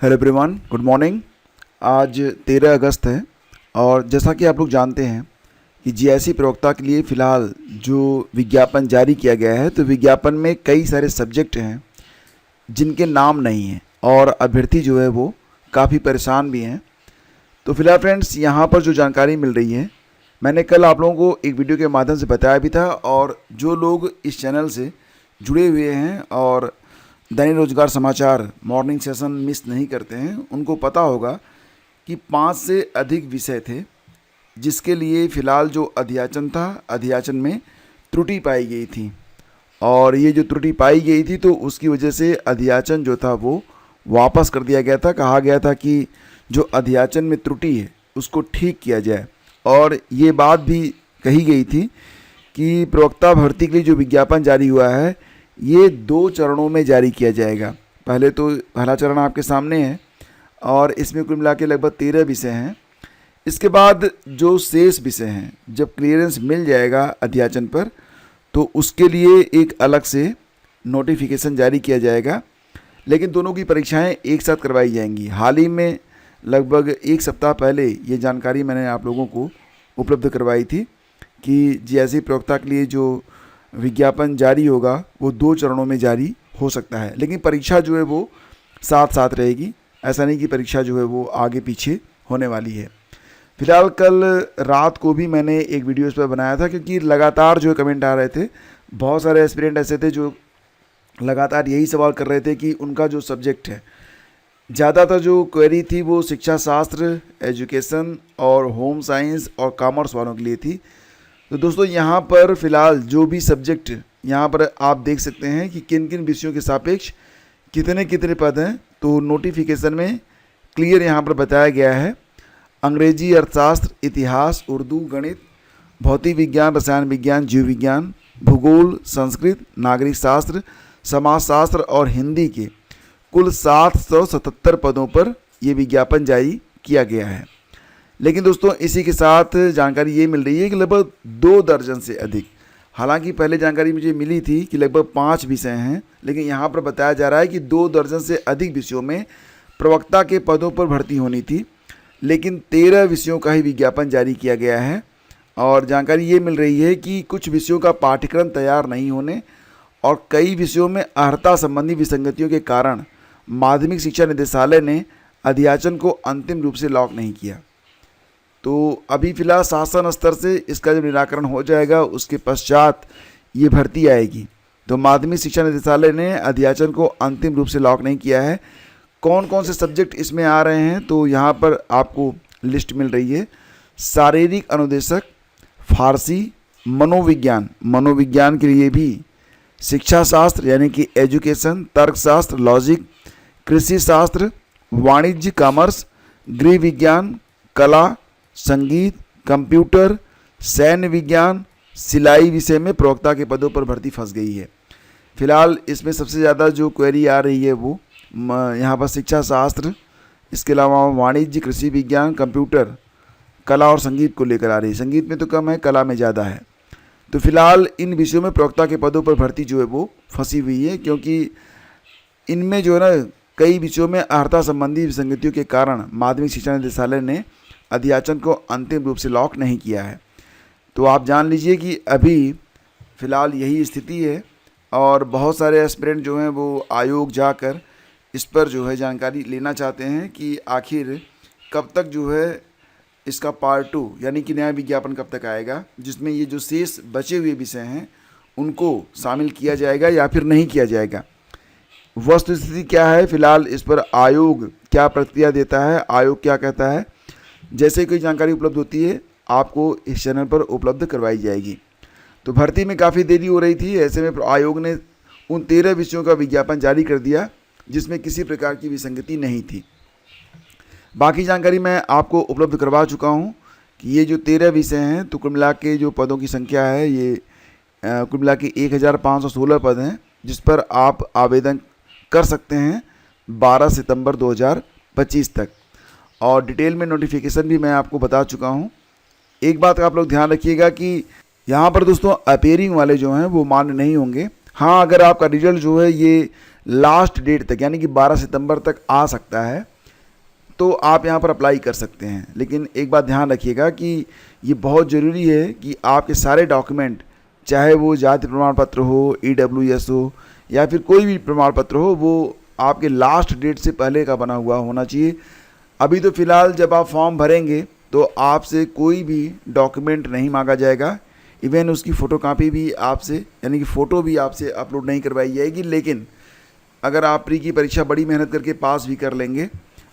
Hello everyone, good morning. आज 13 अगस्त है और जैसा कि आप लोग जानते हैं कि जीआईसी प्रवक्ता के लिए फ़िलहाल जो विज्ञापन जारी किया गया है, तो विज्ञापन में कई सारे सब्जेक्ट हैं जिनके नाम नहीं हैं और अभ्यर्थी जो है वो काफ़ी परेशान भी हैं। तो फिलहाल फ्रेंड्स, यहाँ पर जो जानकारी मिल रही है, मैंने कल आप लोगों को एक वीडियो के माध्यम से बताया भी था, और जो लोग इस चैनल से जुड़े हुए हैं और दैनिक रोजगार समाचार मॉर्निंग सेशन मिस नहीं करते हैं, उनको पता होगा कि 5 से अधिक विषय थे जिसके लिए फ़िलहाल जो अध्याचन था, अध्याचन में त्रुटि पाई गई थी। और ये जो त्रुटि पाई गई थी तो उसकी वजह से अध्याचन जो था वो वापस कर दिया गया था। कहा गया था कि जो अध्याचन में त्रुटि है उसको ठीक किया जाए, और ये बात भी कही गई थी कि प्रवक्ता भर्ती के लिए जो विज्ञापन जारी हुआ है ये 2 चरणों में जारी किया जाएगा। पहले तो पहला चरण आपके सामने है और इसमें कुल मिला के लगभग 13 विषय हैं। इसके बाद जो शेष विषय हैं, जब क्लियरेंस मिल जाएगा अध्याचन पर, तो उसके लिए एक अलग से नोटिफिकेशन जारी किया जाएगा, लेकिन दोनों की परीक्षाएं एक साथ करवाई जाएंगी। हाल ही में लगभग 1 सप्ताह पहले ये जानकारी मैंने आप लोगों को उपलब्ध करवाई थी कि जीआईसी प्रवक्ता के लिए जो विज्ञापन जारी होगा वो 2 चरणों में जारी हो सकता है, लेकिन परीक्षा जो है वो साथ साथ रहेगी। ऐसा नहीं कि परीक्षा जो है वो आगे पीछे होने वाली है। फिलहाल कल रात को भी मैंने एक वीडियो इस पर बनाया था, क्योंकि लगातार जो कमेंट आ रहे थे, बहुत सारे एस्पिरेंट ऐसे थे जो लगातार यही सवाल कर रहे थे कि उनका जो सब्जेक्ट है, ज़्यादातर जो क्वेरी थी वो शिक्षा शास्त्र, एजुकेशन और होम साइंस और कॉमर्स वालों के लिए थी। तो दोस्तों, यहाँ पर फ़िलहाल जो भी सब्जेक्ट यहाँ पर आप देख सकते हैं कि किन किन विषयों के सापेक्ष कितने कितने पद हैं, तो नोटिफिकेशन में क्लियर यहाँ पर बताया गया है। अंग्रेजी, अर्थशास्त्र, इतिहास, उर्दू, गणित, भौतिक विज्ञान, रसायन विज्ञान, जीव विज्ञान, भूगोल, संस्कृत, नागरिक शास्त्र, समाजशास्त्र और हिंदी के कुल 777 पदों पर यह विज्ञापन जारी किया गया है। लेकिन दोस्तों, इसी के साथ जानकारी ये मिल रही है कि लगभग 2 दर्जन से अधिक, हालांकि पहले जानकारी मुझे मिली थी कि लगभग 5 विषय हैं, लेकिन यहाँ पर बताया जा रहा है कि 2 दर्जन से अधिक विषयों में प्रवक्ता के पदों पर भर्ती होनी थी, लेकिन 13 विषयों का ही विज्ञापन जारी किया गया है। और जानकारी ये मिल रही है कि कुछ विषयों का पाठ्यक्रम तैयार नहीं होने और कई विषयों में अर्हता संबंधी विसंगतियों के कारण माध्यमिक शिक्षा निदेशालय ने अध्याचन को अंतिम रूप से लॉक नहीं किया। तो अभी फ़िलहाल शासन स्तर से इसका जब निराकरण हो जाएगा, उसके पश्चात ये भर्ती आएगी। तो माध्यमिक शिक्षा निदेशालय ने अध्याचन को अंतिम रूप से लॉक नहीं किया है। कौन कौन से सब्जेक्ट इसमें आ रहे हैं, तो यहाँ पर आपको लिस्ट मिल रही है। शारीरिक अनुदेशक, फारसी, मनोविज्ञान, मनोविज्ञान के लिए भी शिक्षा शास्त्र यानी कि एजुकेशन, तर्कशास्त्र, लॉजिक, कृषि शास्त्र, वाणिज्य, कॉमर्स, गृह विज्ञान, कला, संगीत, कंप्यूटर, सैन्य विज्ञान, सिलाई विषय में प्रवक्ता के पदों पर भर्ती फंस गई है। फिलहाल इसमें सबसे ज़्यादा जो क्वेरी आ रही है वो यहाँ पर शिक्षा शास्त्र, इसके अलावा वाणिज्य, कृषि विज्ञान, कंप्यूटर, कला और संगीत को लेकर आ रही है। संगीत में तो कम है, कला में ज़्यादा है। तो फिलहाल इन विषयों में प्रवक्ता के पदों पर भर्ती जो है वो फंसी हुई है, क्योंकि इनमें जो है ना कई विषयों में अर्हता संबंधी विसंगतियों के कारण माध्यमिक शिक्षा निदेशालय ने अध्याचन को अंतिम रूप से लॉक नहीं किया है। तो आप जान लीजिए कि अभी फ़िलहाल यही स्थिति है, और बहुत सारे एस्पिरेंट जो हैं वो आयोग जाकर इस पर जो है जानकारी लेना चाहते हैं कि आखिर कब तक जो है इसका पार्ट 2 यानी कि नया विज्ञापन कब तक आएगा, जिसमें ये जो शेष बचे हुए विषय हैं उनको शामिल किया जाएगा या फिर नहीं किया जाएगा। वस्तुस्थिति क्या है, फ़िलहाल इस पर आयोग क्या प्रतिक्रिया देता है, आयोग क्या कहता है, जैसे कोई जानकारी उपलब्ध होती है आपको इस चैनल पर उपलब्ध करवाई जाएगी। तो भर्ती में काफ़ी देरी हो रही थी, ऐसे में आयोग ने उन 13 विषयों का विज्ञापन जारी कर दिया जिसमें किसी प्रकार की विसंगति नहीं थी। बाकी जानकारी मैं आपको उपलब्ध करवा चुका हूँ कि ये जो 13 विषय हैं, तो कुल मिला के जो पदों की संख्या है ये कुल मिला के 1516 पद हैं, जिस पर आप आवेदन कर सकते हैं 12 सितंबर 2025 तक। और डिटेल में नोटिफिकेशन भी मैं आपको बता चुका हूँ। एक बात का आप लोग ध्यान रखिएगा कि यहाँ पर दोस्तों अपेयरिंग वाले जो हैं वो मान्य नहीं होंगे। हाँ, अगर आपका रिजल्ट जो है ये लास्ट डेट तक यानी कि 12 सितंबर तक आ सकता है, तो आप यहाँ पर अप्लाई कर सकते हैं। लेकिन एक बात ध्यान रखिएगा कि ये बहुत ज़रूरी है कि आपके सारे डॉक्यूमेंट, चाहे वो जाति प्रमाण पत्र हो, EWS हो या फिर कोई भी प्रमाण पत्र हो, वो आपके लास्ट डेट से पहले का बना हुआ होना चाहिए। अभी तो फ़िलहाल जब आप फॉर्म भरेंगे तो आपसे कोई भी डॉक्यूमेंट नहीं मांगा जाएगा, इवन उसकी फ़ोटोकॉपी भी आपसे यानी कि फ़ोटो भी आपसे अपलोड नहीं करवाई जाएगी। लेकिन अगर आप प्री की परीक्षा बड़ी मेहनत करके पास भी कर लेंगे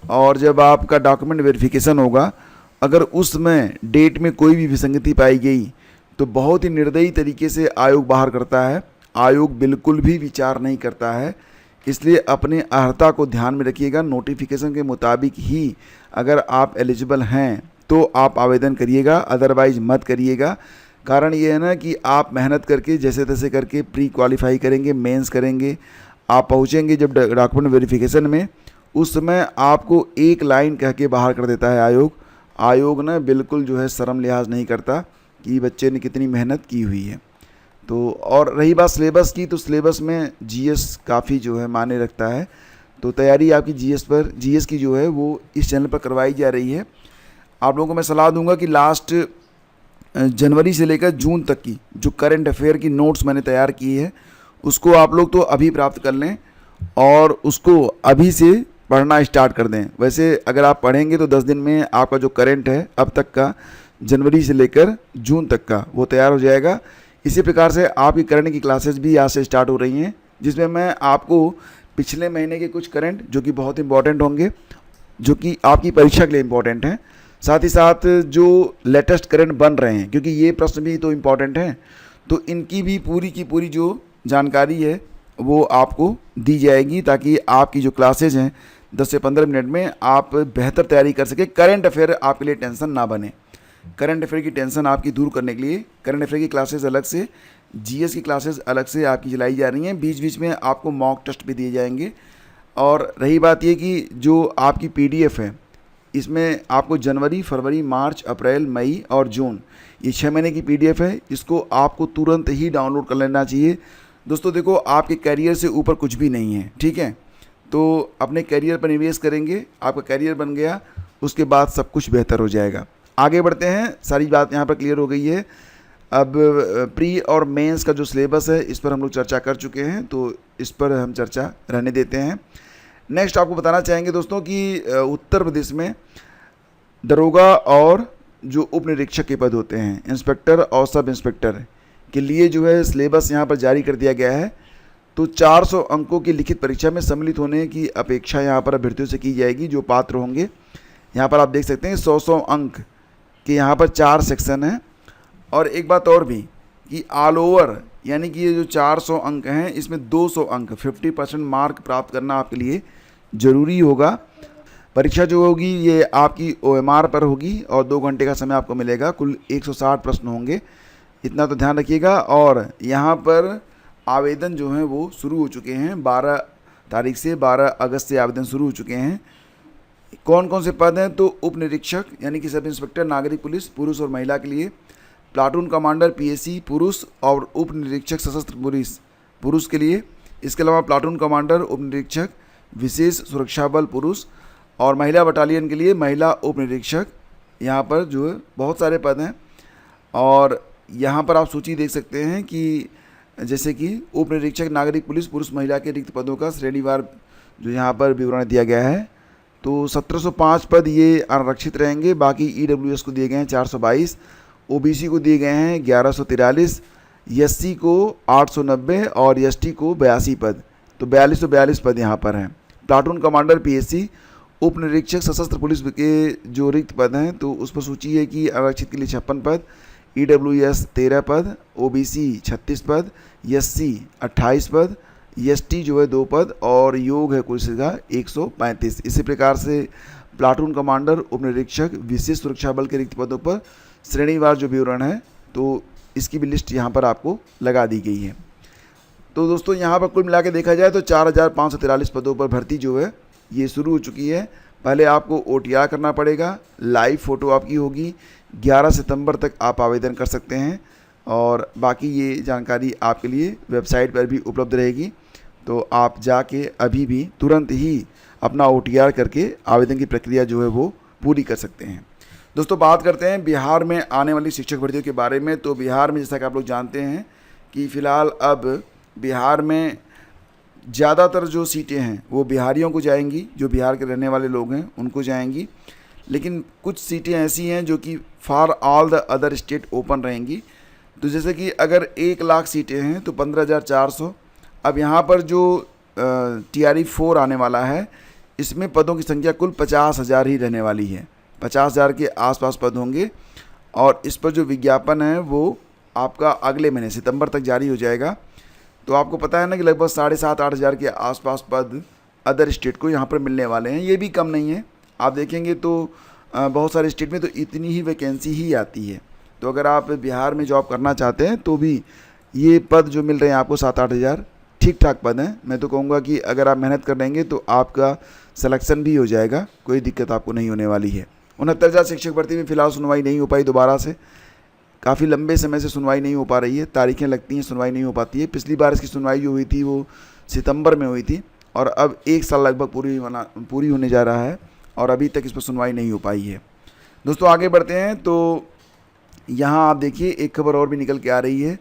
और जब आपका डॉक्यूमेंट वेरिफिकेशन होगा, अगर उसमें डेट में कोई भी विसंगति पाई गई तो बहुत ही निर्दयी तरीके से आयोग बाहर करता है। आयोग बिल्कुल भी विचार नहीं करता है, इसलिए अपने अर्हता को ध्यान में रखिएगा। नोटिफिकेशन के मुताबिक ही अगर आप एलिजिबल हैं तो आप आवेदन करिएगा, अदरवाइज मत करिएगा। कारण ये है ना कि आप मेहनत करके जैसे तैसे करके प्री क्वालिफाई करेंगे, मेंस करेंगे, आप पहुँचेंगे जब डॉक्यूमेंट वेरिफिकेशन में, उस समय आपको एक लाइन कह के बाहर कर देता है आयोग। आयोग ना बिल्कुल जो है शर्म लिहाज नहीं करता कि बच्चे ने कितनी मेहनत की हुई है। तो और रही बात सिलेबस की, तो सिलेबस में GS काफ़ी जो है मायने रखता है। तो तैयारी आपकी GS की जो है वो इस चैनल पर करवाई जा रही है। आप लोगों को मैं सलाह दूंगा कि लास्ट जनवरी से लेकर जून तक की जो करंट अफेयर की नोट्स मैंने तैयार की है, उसको आप लोग तो अभी प्राप्त कर लें और उसको अभी से पढ़ना स्टार्ट कर दें। वैसे अगर आप पढ़ेंगे तो 10 दिन में आपका जो करंट है अब तक का, जनवरी से लेकर जून तक का, वो तैयार हो जाएगा। इसी प्रकार से आपकी करंट की क्लासेस भी आज से स्टार्ट हो रही हैं, जिसमें मैं आपको पिछले महीने के कुछ करंट जो कि बहुत इंपॉर्टेंट होंगे, जो कि आपकी परीक्षा के लिए इम्पॉर्टेंट हैं, साथ ही साथ जो लेटेस्ट करंट बन रहे हैं, क्योंकि ये प्रश्न भी तो इम्पॉर्टेंट हैं, तो इनकी भी पूरी की पूरी जो जानकारी है वो आपको दी जाएगी, ताकि आपकी जो क्लासेज हैं 10 से 15 मिनट में आप बेहतर तैयारी कर सकें। करंट अफेयर आपके लिए टेंशन ना बने। करंट अफेयर की टेंशन आपकी दूर करने के लिए करंट अफेयर की क्लासेस अलग से, GS की क्लासेस अलग से आपकी चलाई जा रही हैं। बीच बीच में आपको मॉक टेस्ट भी दिए जाएंगे। और रही बात ये कि जो आपकी PDF है, इसमें आपको जनवरी, फरवरी, मार्च, अप्रैल, मई और जून, ये 6 महीने की PDF है। इसको आपको तुरंत ही डाउनलोड कर लेना चाहिए। दोस्तों देखो, आपके करियर से ऊपर कुछ भी नहीं है, ठीक है? तो अपने करियर पर निवेश करेंगे, आपका करियर बन गया, उसके बाद सब कुछ बेहतर हो जाएगा। आगे बढ़ते हैं, सारी बात यहाँ पर क्लियर हो गई है। अब प्री और मेंस का जो सिलेबस है, इस पर हम लोग चर्चा कर चुके हैं, तो इस पर हम चर्चा रहने देते हैं। नेक्स्ट आपको बताना चाहेंगे दोस्तों कि उत्तर प्रदेश में दरोगा और जो उप निरीक्षक के पद होते हैं, इंस्पेक्टर और सब इंस्पेक्टर के लिए जो है सिलेबस यहाँ पर जारी कर दिया गया है। तो 400 अंकों की लिखित परीक्षा में सम्मिलित होने की अपेक्षा यहाँ पर अभ्यर्थियों से की जाएगी जो पात्र होंगे। यहाँ पर आप देख सकते हैं 100 अंक के यहाँ पर 4 सेक्शन हैं। और एक बात और भी कि ऑल ओवर यानी कि ये जो 400 अंक हैं, इसमें 200 अंक 50% मार्क प्राप्त करना आपके लिए ज़रूरी होगा। परीक्षा जो होगी ये आपकी OMR पर होगी और 2 घंटे का समय आपको मिलेगा। कुल 160 प्रश्न होंगे, इतना तो ध्यान रखिएगा। और यहाँ पर आवेदन जो हैं वो शुरू हो चुके हैं। 12 तारीख से 12 अगस्त से आवेदन शुरू हो चुके हैं। कौन कौन से पद हैं? तो उप निरीक्षक यानी कि सब इंस्पेक्टर नागरिक पुलिस पुरुष और महिला के लिए, प्लाटून कमांडर PSC पुरुष और उप निरीक्षक सशस्त्र पुलिस पुरुष के लिए। इसके अलावा प्लाटून कमांडर उप निरीक्षक विशेष सुरक्षा बल पुरुष और महिला बटालियन के लिए महिला उप निरीक्षक। यहाँ पर जो है बहुत सारे पद हैं और यहाँ पर आप सूची देख सकते हैं कि जैसे कि उप निरीक्षक नागरिक पुलिस पुरुष महिला के रिक्त पदों का श्रेणीवार जो यहाँ पर विवरण दिया गया है। तो 1705 पद ये आरक्षित रहेंगे। बाकी EWS को दिए गए हैं 422, OBC को दिए गए हैं 1143, SC को 890 और ST को 82 पद। तो 4242 पद यहाँ पर हैं। प्लाटून कमांडर PSC उप निरीक्षक सशस्त्र पुलिस के जो रिक्त पद हैं, तो उस पर सूची है कि आरक्षित के लिए 56 पद, EWS 13 पद, OBC 36 पद, SC 28 पद, ST जो है 2 पद और योग है कुल सीधा 135। इसी प्रकार से प्लाटून कमांडर उप निरीक्षक विशेष सुरक्षा बल के रिक्त पदों पर श्रेणीवार जो विवरण है, तो इसकी भी लिस्ट यहाँ पर आपको लगा दी गई है। तो दोस्तों यहाँ पर कुल मिला के देखा जाए तो 4543 पदों पर भर्ती जो है ये शुरू हो चुकी है। पहले आपको OTR करना पड़ेगा, लाइव फ़ोटो आपकी होगी। 11 सितंबर तक आप आवेदन कर सकते हैं और बाकी ये जानकारी आपके लिए वेबसाइट पर भी उपलब्ध रहेगी। तो आप जाके अभी भी तुरंत ही अपना OTR करके आवेदन की प्रक्रिया जो है वो पूरी कर सकते हैं। दोस्तों, बात करते हैं बिहार में आने वाली शिक्षक भर्तियों के बारे में। तो बिहार में जैसा कि आप लोग जानते हैं कि फ़िलहाल अब बिहार में ज़्यादातर जो सीटें हैं वो बिहारियों को जाएंगी, जो बिहार के रहने वाले लोग हैं उनको जाएंगी। लेकिन कुछ सीटें ऐसी हैं जो कि for all the other state open रहेंगी। तो जैसे कि अगर 1 लाख सीटें हैं तो 15,400। अब यहाँ पर जो TRE 4 आने वाला है, इसमें पदों की संख्या कुल 50,000 ही रहने वाली है। 50,000 के आसपास पद होंगे और इस पर जो विज्ञापन है वो आपका अगले महीने सितंबर तक जारी हो जाएगा। तो आपको पता है ना कि लगभग 7,500-8 हज़ार के आसपास पद अदर स्टेट को यहाँ पर मिलने वाले हैं। ये भी कम नहीं है, आप देखेंगे तो बहुत सारे स्टेट में तो इतनी ही वैकेंसी ही आती है। तो अगर आप बिहार में जॉब करना चाहते हैं तो भी ये पद जो मिल रहे हैं आपको 7-8 हज़ार ठीक ठाक पद हैं। मैं तो कहूँगा कि अगर आप मेहनत कर लेंगे तो आपका सिलेक्शन भी हो जाएगा, कोई दिक्कत आपको नहीं होने वाली है। 69,000 शिक्षक भर्ती में फ़िलहाल सुनवाई नहीं हो पाई दोबारा से, काफ़ी लंबे समय से सुनवाई नहीं हो पा रही है, तारीखें लगती हैं, सुनवाई नहीं हो पाती है। पिछली बार इसकी सुनवाई जो हुई थी वो सितंबर में हुई थी और अब 1 साल लगभग पूरी होने जा रहा है और अभी तक इस पर सुनवाई नहीं हो पाई है। दोस्तों, आगे बढ़ते हैं तो यहाँ आप देखिए एक खबर और भी निकल के आ रही है।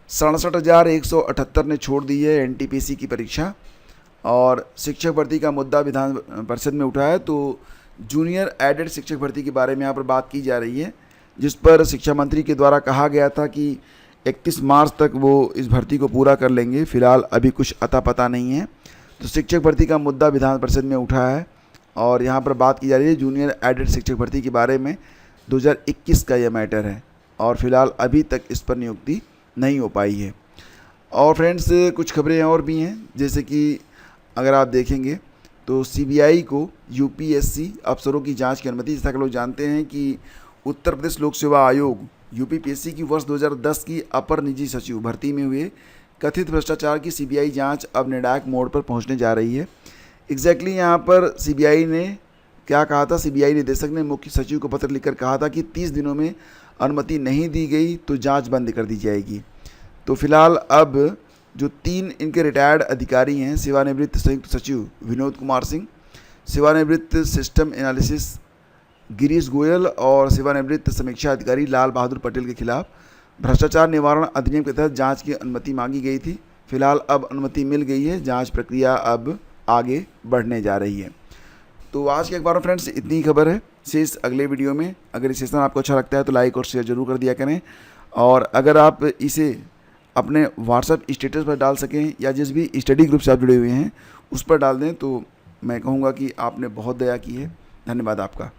67,178 ने छोड़ दी है NTPC की परीक्षा और शिक्षक भर्ती का मुद्दा विधान परिषद में उठा है। तो जूनियर एडेड शिक्षक भर्ती के बारे में यहाँ पर बात की जा रही है, जिस पर शिक्षा मंत्री के द्वारा कहा गया था कि 31 मार्च तक वो इस भर्ती को पूरा कर लेंगे। फ़िलहाल अभी कुछ अता पता नहीं है। तो शिक्षक भर्ती का मुद्दा विधान परिषद में उठा है और यहाँ पर बात की जा रही है जूनियर एडेड शिक्षक भर्ती के बारे में। 2021 का यह मैटर है और फ़िलहाल अभी तक इस पर नियुक्ति नहीं हो पाई है। और फ्रेंड्स, कुछ खबरें और भी हैं, जैसे कि अगर आप देखेंगे तो CBI को UPSC अफसरों की जांच की अनुमति। जैसा कि लोग जानते हैं कि उत्तर प्रदेश लोक सेवा आयोग UPPSC की वर्ष 2010 की अपर निजी सचिव भर्ती में हुए कथित भ्रष्टाचार की CBI जांच अब निर्णायक मोड़ पर पहुंचने जा रही है। एग्जैक्टली यहाँ पर CBI ने क्या कहा था, CBI निदेशक ने मुख्य सचिव को पत्र लिखकर कहा था कि 30 दिनों में अनुमति नहीं दी गई तो जांच बंद कर दी जाएगी। तो फिलहाल अब जो 3 इनके रिटायर्ड अधिकारी हैं, सेवानिवृत्त संयुक्त सचिव विनोद कुमार सिंह, सेवानिवृत्त सिस्टम एनालिसिस गिरीश गोयल और सेवानिवृत्त समीक्षा अधिकारी लाल बहादुर पटेल के खिलाफ भ्रष्टाचार निवारण अधिनियम के तहत जांच की अनुमति मांगी गई थी। फिलहाल अब अनुमति मिल गई है, जांच प्रक्रिया अब आगे बढ़ने जा रही है। तो आज के अखबार में फ्रेंड्स इतनी ही खबर है। शेष अगले वीडियो में, अगर ये सेशन आपको अच्छा लगता है तो लाइक और शेयर जरूर कर दिया करें और अगर आप इसे अपने WhatsApp स्टेटस पर डाल सकें या जिस भी स्टडी ग्रुप से आप जुड़े हुए हैं उस पर डाल दें तो मैं कहूँगा कि आपने बहुत दया की है। धन्यवाद आपका।